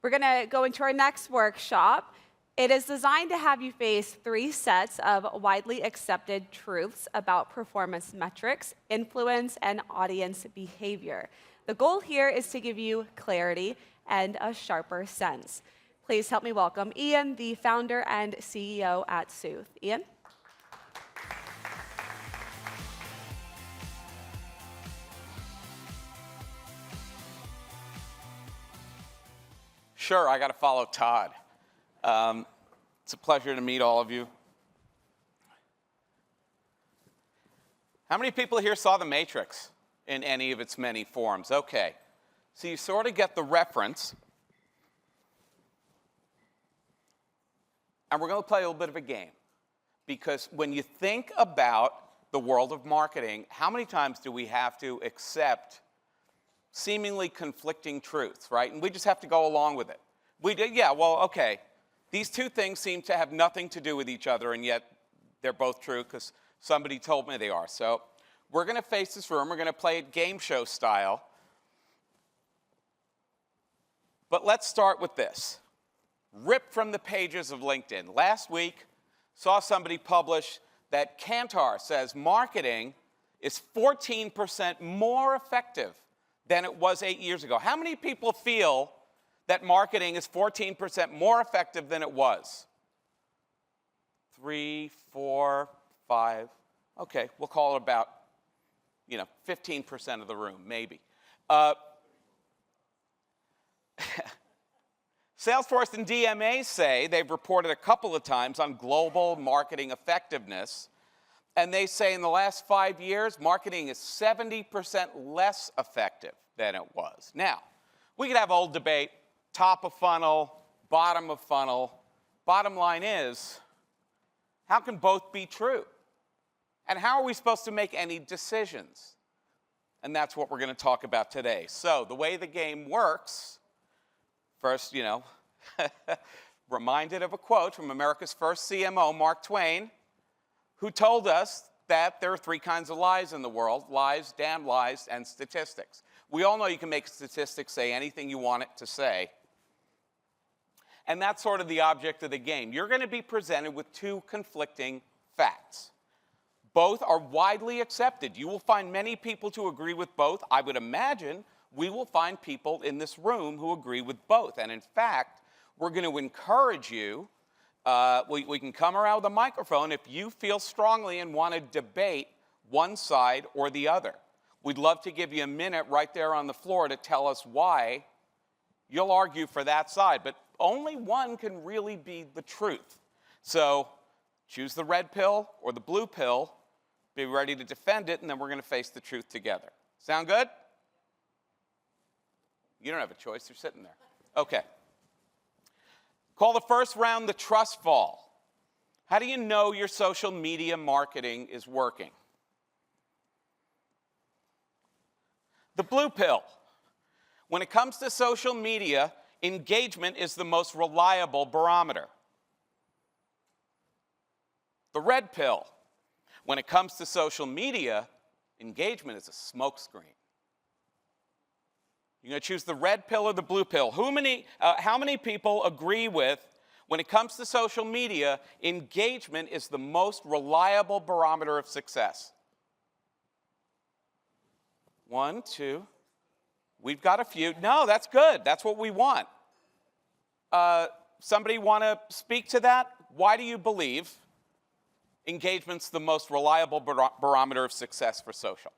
We're going to go into our next workshop. It is designed to have you face 3 sets of widely accepted truths about performance metrics, influence, and audience behavior. The goal here is to give you clarity and a sharper sense. Please help me welcome Ian, the founder and CEO at Sooth. Ian? Sure, I got to follow Todd. It's a pleasure to meet all of you. How many people here saw The Matrix in any of its many forms? Okay, so you sort of get the reference. And we're going to play a little bit of a game. Because when you think about the world of marketing, how many times do we have to accept seemingly conflicting truths, right? And we just have to go along with it. Yeah, well, okay. These two things seem to have nothing to do with each other, and yet they're both true because somebody told me they are. So we're going to face this room. We're going to play it game show style. But let's start with this. Ripped from the pages of LinkedIn. Last week, saw somebody publish that Kantar says marketing is 14% more effective than it was 8 years ago. How many people feel that marketing is 14% more effective than it was? 3, 4, 5. Okay, we'll call it about, 15% of the room, maybe. Salesforce and DMA say they've reported a couple of times on global marketing effectiveness, and they say in the last 5 years, marketing is 70% less effective than it was. Now, we could have a whole debate, top of funnel, bottom of funnel. Bottom line is, how can both be true? And how are we supposed to make any decisions? And that's what we're going to talk about today. So the way the game works, first, reminded of a quote from America's first CMO, Mark Twain, who told us that there are 3 kinds of lies in the world: lies, damn lies, and statistics. We all know you can make statistics say anything you want it to say. And that's sort of the object of the game. You're going to be presented with 2 conflicting facts. Both are widely accepted. You will find many people to agree with both. I would imagine we will find people in this room who agree with both. And in fact, we're going to encourage you. We can come around with a microphone if you feel strongly and want to debate one side or the other. We'd love to give you a minute right there on the floor to tell us why you'll argue for that side. But only one can really be the truth. So choose the red pill or the blue pill. Be ready to defend it, and then we're going to face the truth together. Sound good? You don't have a choice. You're sitting there. Okay. Call the first round the trust fall. How do you know your social media marketing is working? The blue pill. When it comes to social media, engagement is the most reliable barometer. The red pill. When it comes to social media, engagement is a smokescreen. You're going to choose the red pill or the blue pill. How many people agree with, when it comes to social media, engagement is the most reliable barometer of success? 1, 2. We've got a few. No, that's good. That's what we want. Somebody want to speak to that? Why do you believe engagement's the most reliable barometer of success for social?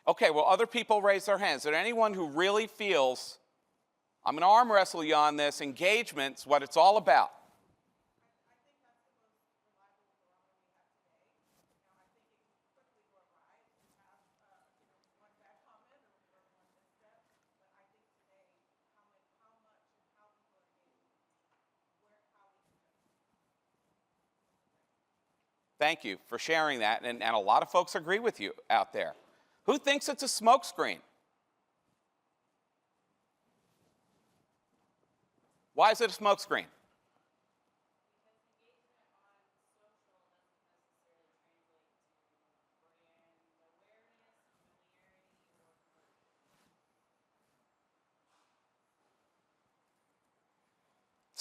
Okay, well, other people raise their hands. Is there anyone who really feels, I'm going to arm wrestle you on this, engagement's what it's all about? Thank you for sharing that, and a lot of folks agree with you out there. Who thinks it's a smokescreen? Why is it a smokescreen?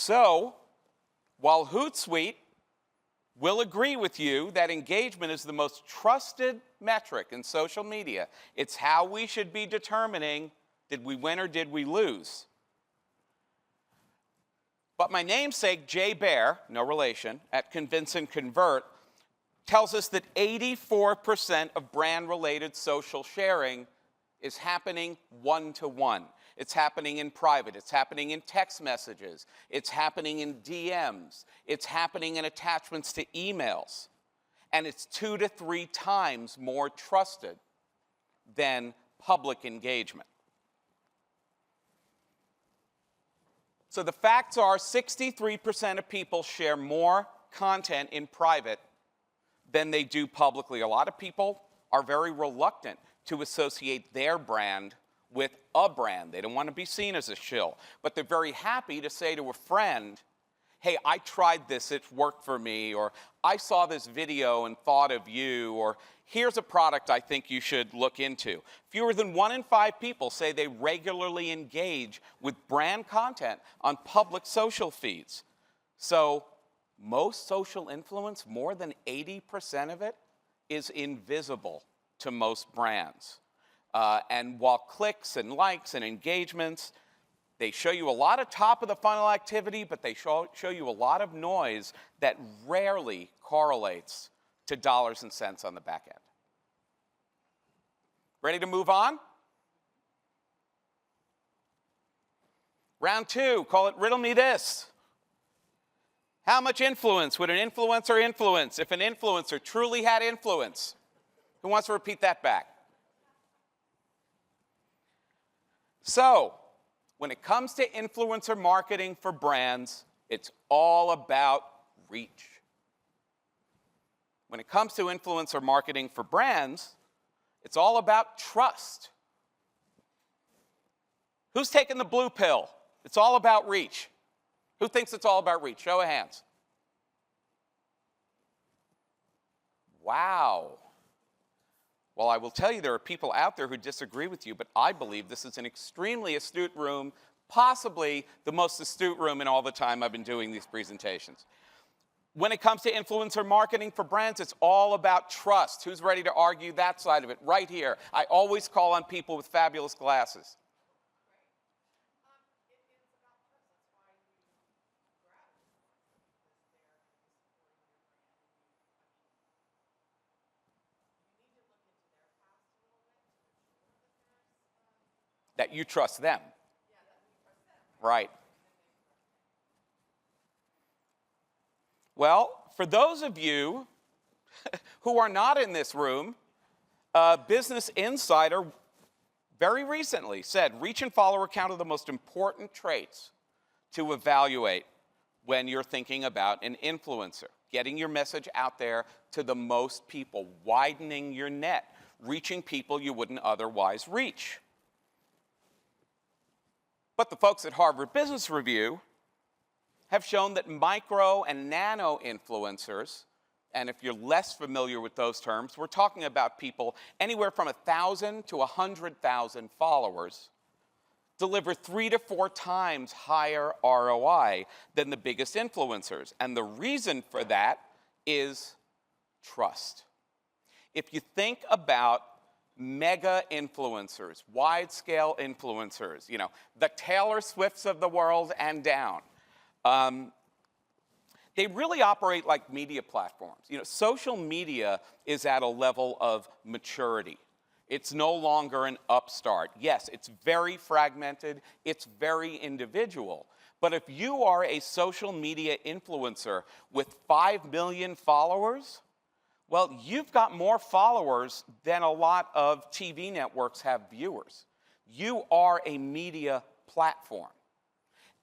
So, while Hootsuite will agree with you that engagement is the most trusted metric in social media, it's how we should be determining, did we win or did we lose? But my namesake, Jay Baer, no relation, at Convince and Convert, tells us that 84% of brand-related social sharing is happening one-to-one. It's happening in private. It's happening in text messages. It's happening in DMs. It's happening in attachments to emails. And it's 2 to 3 times more trusted than public engagement. So the facts are 63% of people share more content in private than they do publicly. A lot of people are very reluctant to associate their brand with a brand. They don't want to be seen as a shill. But they're very happy to say to a friend, hey, I tried this, it worked for me, or I saw this video and thought of you, or here's a product I think you should look into. Fewer than 1 in 5 people say they regularly engage with brand content on public social feeds. So most social influence, more than 80% of it, is invisible to most brands. And while clicks and likes and engagements, they show you a lot of top-of-the-funnel activity, but they show you a lot of noise that rarely correlates to dollars and cents on the back end. Ready to move on? Round 2, call it Riddle Me This. How much influence would an influencer influence if an influencer truly had influence? Who wants to repeat that back? So, when it comes to influencer marketing for brands, it's all about reach. When it comes to influencer marketing for brands, it's all about trust. Who's taking the blue pill? It's all about reach. Who thinks it's all about reach? Show of hands. Wow. Well, I will tell you there are people out there who disagree with you, but I believe this is an extremely astute room, possibly the most astute room in all the time I've been doing these presentations. When it comes to influencer marketing for brands, it's all about trust. Who's ready to argue that side of it? Right here. I always call on people with fabulous glasses. That you trust them. Right. Well, for those of you who are not in this room, Business Insider very recently said reach and follower count are the most important traits to evaluate when you're thinking about an influencer. Getting your message out there to the most people, widening your net, reaching people you wouldn't otherwise reach. But the folks at Harvard Business Review have shown that micro and nano influencers, and if you're less familiar with those terms, we're talking about people anywhere from 1,000 to 100,000 followers, deliver 3 to 4 times higher ROI than the biggest influencers. And the reason for that is trust. If you think about mega influencers, wide-scale influencers, you know, the Taylor Swifts of the world and down, they really operate like media platforms. You know, social media is at a level of maturity. It's no longer an upstart. Yes, it's very fragmented, it's very individual. But if you are a social media influencer with 5 million followers, well, you've got more followers than a lot of TV networks have viewers. You are a media platform.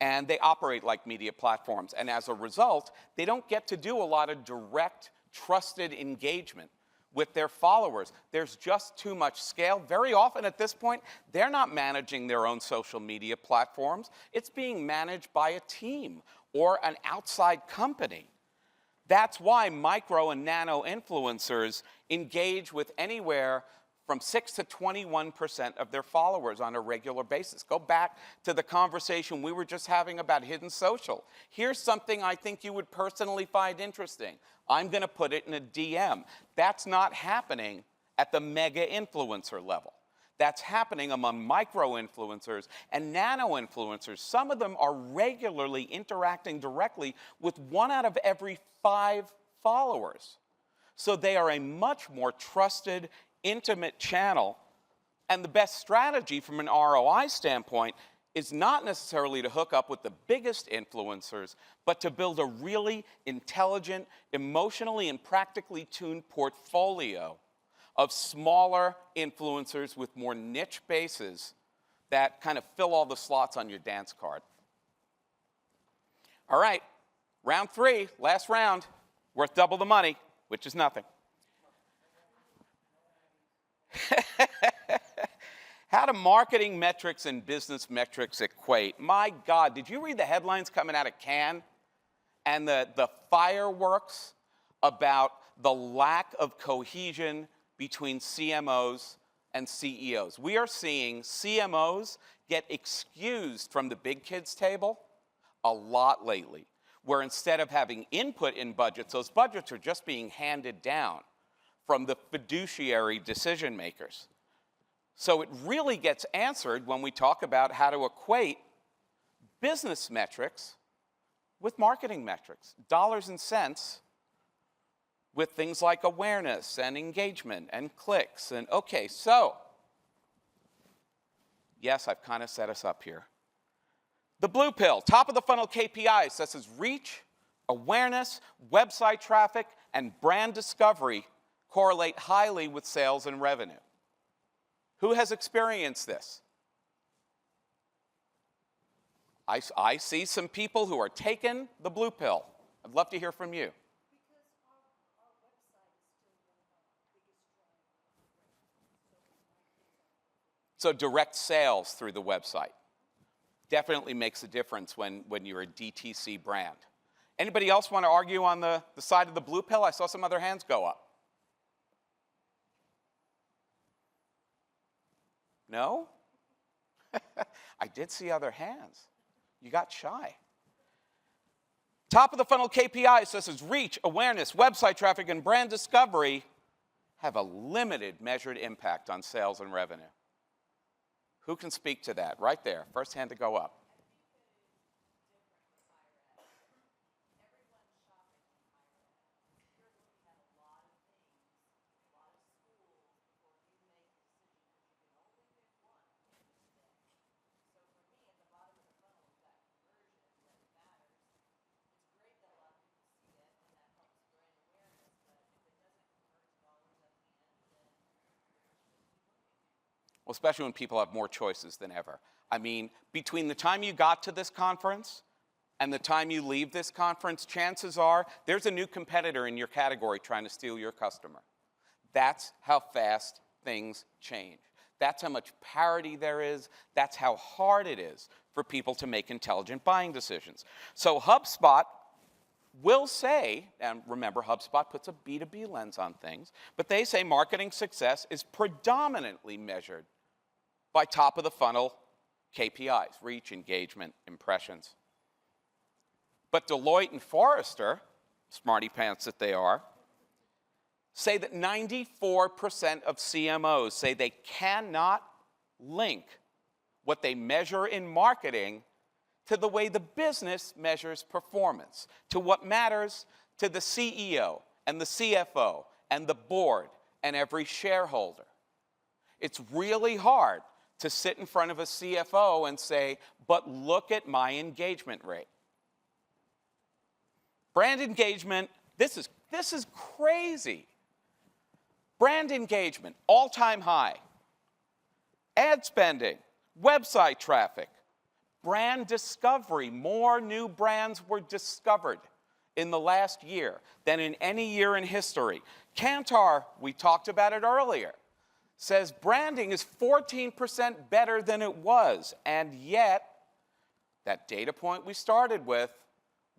And they operate like media platforms. And as a result, they don't get to do a lot of direct, trusted engagement with their followers. There's just too much scale. Very often at this point, they're not managing their own social media platforms. It's being managed by a team or an outside company. That's why micro and nano influencers engage with anywhere from 6 to 21% of their followers on a regular basis. Go back to the conversation we were just having about hidden social. Here's something I think you would personally find interesting. I'm going to put it in a DM. That's not happening at the mega influencer level. That's happening among micro-influencers and nano-influencers. Some of them are regularly interacting directly with 1 out of every 5 followers. So they are a much more trusted, intimate channel. And the best strategy from an ROI standpoint is not necessarily to hook up with the biggest influencers, but to build a really intelligent, emotionally and practically tuned portfolio of smaller influencers with more niche bases that kind of fill all the slots on your dance card. All right, round 3, last round, worth double the money, which is nothing. How do marketing metrics and business metrics equate? My God, did you read the headlines coming out of Cannes and the fireworks about the lack of cohesion between CMOs and CEOs? We are seeing CMOs get excused from the big kids table a lot lately, where instead of having input in budgets, those budgets are just being handed down from the fiduciary decision makers. So it really gets answered when we talk about how to equate business metrics with marketing metrics, dollars and cents, with things like awareness and engagement and clicks. And okay, so, yes, I've kind of set us up here. The blue pill, top of the funnel KPIs, such as reach, awareness, website traffic, and brand discovery correlate highly with sales and revenue. Who has experienced this? I see some people who are taking the blue pill. I'd love to hear from you. So direct sales through the website definitely makes a difference when you're a DTC brand. Anybody else want to argue on the side of the blue pill? I saw some other hands go up. No? I did see other hands. You got shy. Top of the funnel KPIs such as reach, awareness, website traffic, and brand discovery have a limited measured impact on sales and revenue. Who can speak to that? Right there, first hand to go up. Well, especially when people have more choices than ever. I mean, between the time you got to this conference and the time you leave this conference, chances are there's a new competitor in your category trying to steal your customer. That's how fast things change. That's how much parity there is. That's how hard it is for people to make intelligent buying decisions. So HubSpot will say, and remember HubSpot puts a B2B lens on things, but they say marketing success is predominantly measured by top of the funnel KPIs, reach, engagement, impressions. But Deloitte and Forrester, smarty pants that they are, say that 94% of CMOs say they cannot link what they measure in marketing to the way the business measures performance, to what matters to the CEO and the CFO and the board and every shareholder. It's really hard to sit in front of a CFO and say, but look at my engagement rate. Brand engagement, this is crazy. Brand engagement, all-time high. Ad spending, website traffic, brand discovery. More new brands were discovered in the last year than in any year in history. Kantar, we talked about it earlier, says branding is 14% better than it was. And yet, that data point we started with,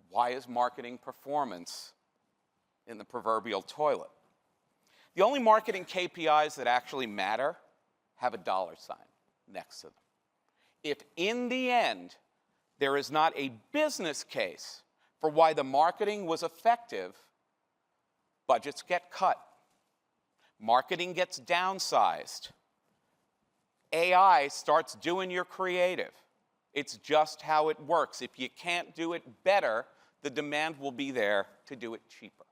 why is marketing performance in the proverbial toilet? The only marketing KPIs that actually matter have a dollar sign next to them. If in the end there is not a business case for why the marketing was effective, budgets get cut. Marketing gets downsized. AI starts doing your creative. It's just how it works. If you can't do it better, the demand will be there to do it cheaper.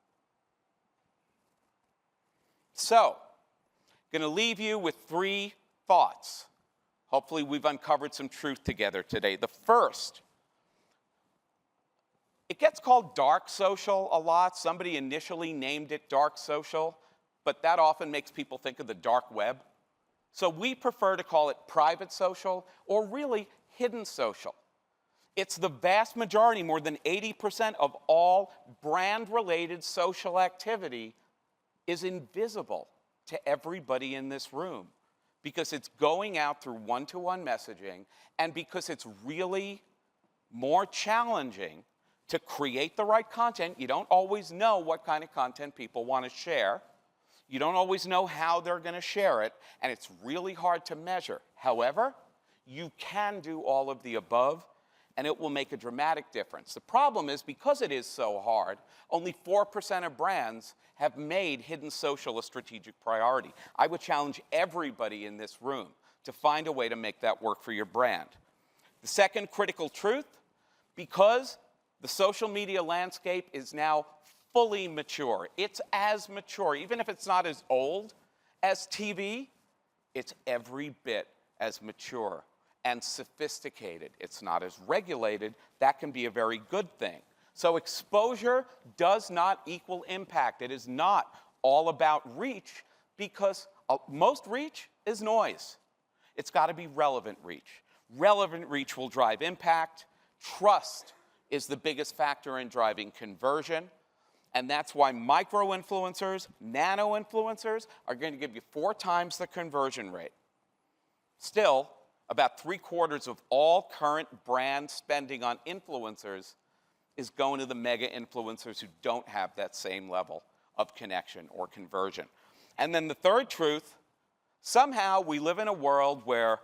So, going to leave you with 3 thoughts. Hopefully we've uncovered some truth together today. The first, it gets called dark social a lot. Somebody initially named it dark social, but that often makes people think of the dark web. So we prefer to call it private social, or really hidden social. It's the vast majority, more than 80% of all brand-related social activity is invisible to everybody in this room because it's going out through one-to-one messaging and because it's really more challenging to create the right content. You don't always know what kind of content people want to share. You don't always know how they're going to share it, and it's really hard to measure. However, you can do all of the above, and it will make a dramatic difference. The problem is, because it is so hard, only 4% of brands have made hidden social a strategic priority. I would challenge everybody in this room to find a way to make that work for your brand. The second critical truth, because the social media landscape is now fully mature. It's as mature, even if it's not as old as TV, it's every bit as mature and sophisticated. It's not as regulated. That can be a very good thing. So exposure does not equal impact. It is not all about reach because most reach is noise. It's got to be relevant reach. Relevant reach will drive impact. Trust is the biggest factor in driving conversion. And that's why micro-influencers, nano-influencers are going to give you 4 times the conversion rate. Still, about 3/4 of all current brand spending on influencers is going to the mega influencers who don't have that same level of connection or conversion. And then the third truth, somehow we live in a world where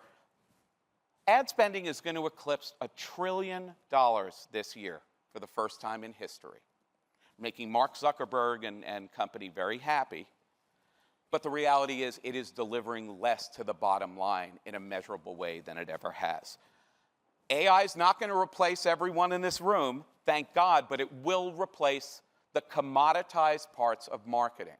ad spending is going to eclipse $1 trillion this year for the first time in history, making Mark Zuckerberg and company very happy. But the reality is it is delivering less to the bottom line in a measurable way than it ever has. AI is not going to replace everyone in this room, thank God, but it will replace the commoditized parts of marketing.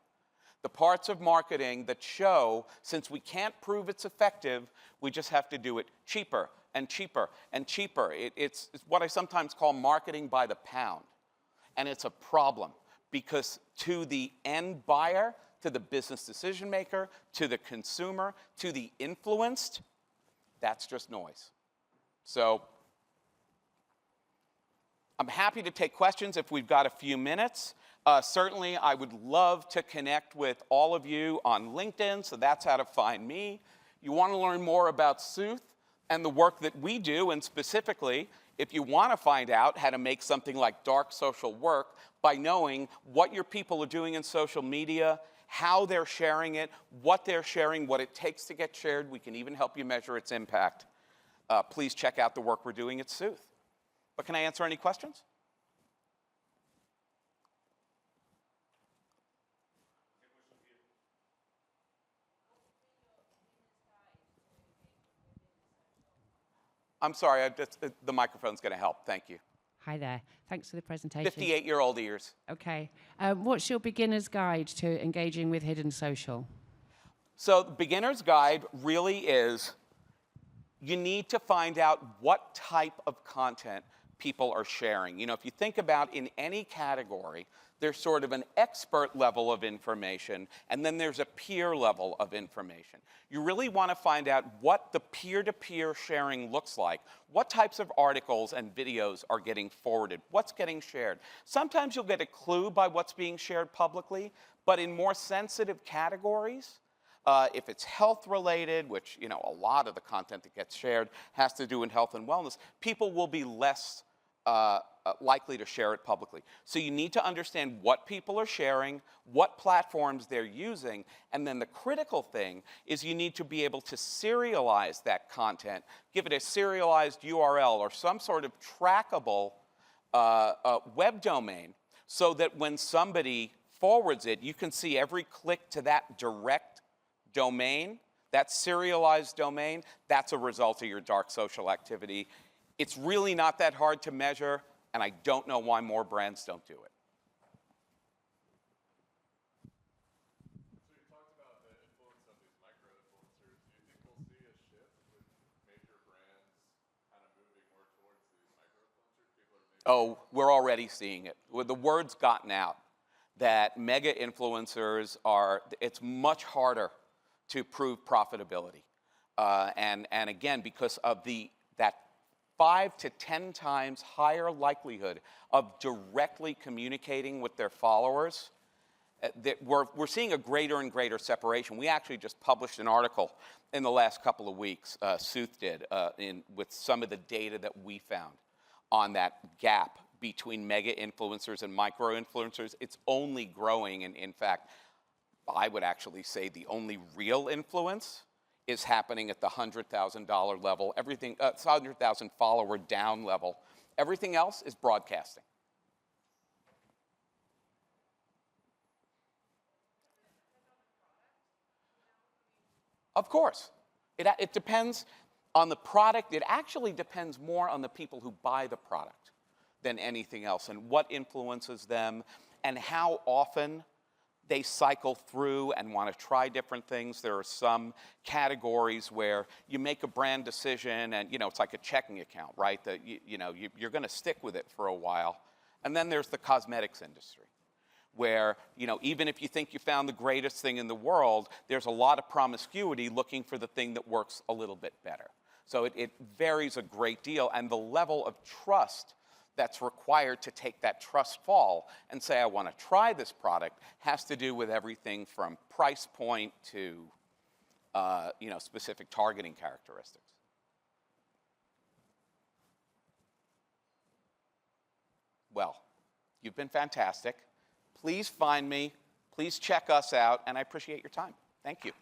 The parts of marketing that show, since we can't prove it's effective, we just have to do it cheaper and cheaper and cheaper. It's what I sometimes call marketing by the pound. And it's a problem because to the end buyer, to the business decision maker, to the consumer, to the influenced, that's just noise. So I'm happy to take questions if we've got a few minutes. Certainly, I would love to connect with all of you on LinkedIn, so that's how to find me. You want to learn more about Sooth and the work that we do, and specifically, if you want to find out how to make something like dark social work by knowing what your people are doing in social media, how they're sharing it, what they're sharing, what it takes to get shared, we can even help you measure its impact. Please check out the work we're doing at Sooth. But can I answer any questions? I'm sorry, the microphone's going to help. Thank you. Hi there. Thanks for the presentation. 58-year-old ears. Okay. What's your beginner's guide to engaging with hidden social? So the beginner's guide really is you need to find out what type of content people are sharing. You know, if you think about in any category, there's sort of an expert level of information, and then there's a peer level of information. You really want to find out what the peer-to-peer sharing looks like, what types of articles and videos are getting forwarded, what's getting shared. Sometimes you'll get a clue by what's being shared publicly, but in more sensitive categories, if it's health-related, which, you know, a lot of the content that gets shared has to do with health and wellness, people will be less likely to share it publicly. So you need to understand what people are sharing, what platforms they're using, and then the critical thing is you need to be able to serialize that content, give it a serialized URL or some sort of trackable web domain so that when somebody forwards it, you can see every click to that direct domain, that serialized domain, that's a result of your dark social activity. It's really not that hard to measure, and I don't know why more brands don't do it. So you talked about the influence of these micro-influencers. Do you think we'll see a shift with major brands kind of moving more towards these micro-influencers? People are maybe Oh, we're already seeing it. Well, the word's gotten out that mega influencers it's much harder to prove profitability. And again, because of that 5 to 10 times higher likelihood of directly communicating with their followers, we're seeing a greater and greater separation. We actually just published an article in the last couple of weeks, Sooth did, with some of the data that we found on that gap between mega influencers and micro influencers. It's only growing, and in fact, I would actually say the only real influence is happening at the $100,000 level, everything, 100,000 follower down level. Everything else is broadcasting. Of course. It depends on the product. It actually depends more on the people who buy the product than anything else, and what influences them, and how often they cycle through and want to try different things. There are some categories where you make a brand decision and, it's like a checking account, right? That you're going to stick with it for a while. And then there's the cosmetics industry where, even if you think you found the greatest thing in the world, there's a lot of promiscuity looking for the thing that works a little bit better. So it varies a great deal, and the level of trust that's required to take that trust fall and say, I want to try this product, has to do with everything from price point to specific targeting characteristics. Well, you've been fantastic. Please find me, please check us out, and I appreciate your time. Thank you.